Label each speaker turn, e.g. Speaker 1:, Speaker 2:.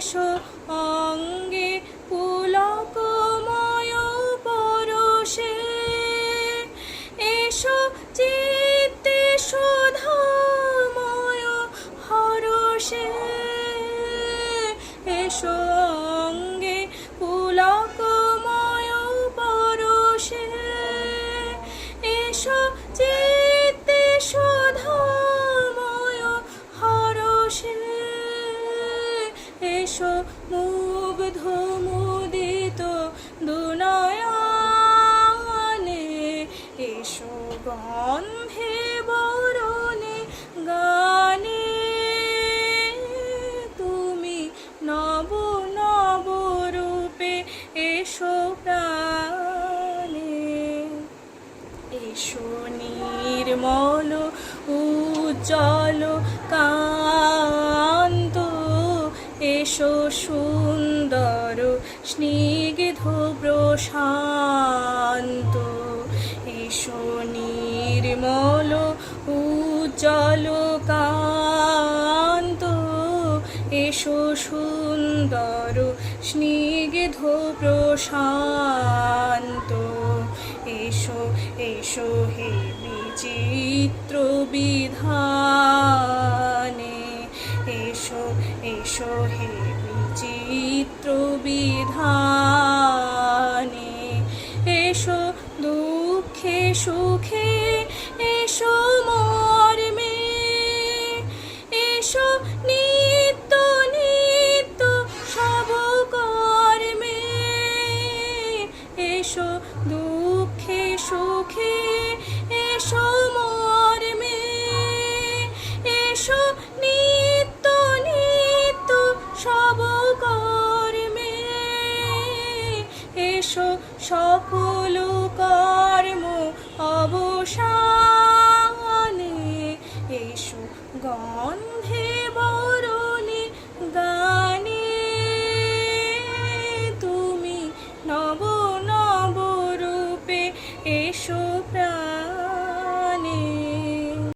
Speaker 1: এসো অঙ্গে পুলকময় পরশে, এসো চিত্তে সুধাময় হরষে, এসো অঙ্গে পুলকময় পরশে, এসো চিত্তে সুধাময় হরষে, এসো মুগ্ধ মুদিত দুনয়নে, এসো গন্ধে বরণে গানে, তুমি নব নব রূপে এসো প্রাণে, এসো নির্মল উজ্জ্বল কান্ত, এসো সুন্দর স্নিগ্ধ প্রশান্ত, এসো নির্মল উজ্জ্বল কান্ত, এসো সুন্দর স্নিগ্ধ প্রশান্ত, এসো এসো হে বিচিত্র বিধানে, এসো এসো হে বিচিত্র বিধানে, এসো দুঃখে সুখে এসো মর্মে, এসো নিত্য নিত্য সব কর্মে, এসো দুঃখে সুখে এসো মর্মে, এসো নিত্য নিত্য সব কর্মে, এসো সকল কর্ম অবসানে, এসো গন্ধে বরণে গানে, তুমি নব নব রূপে এসো প্রাণে।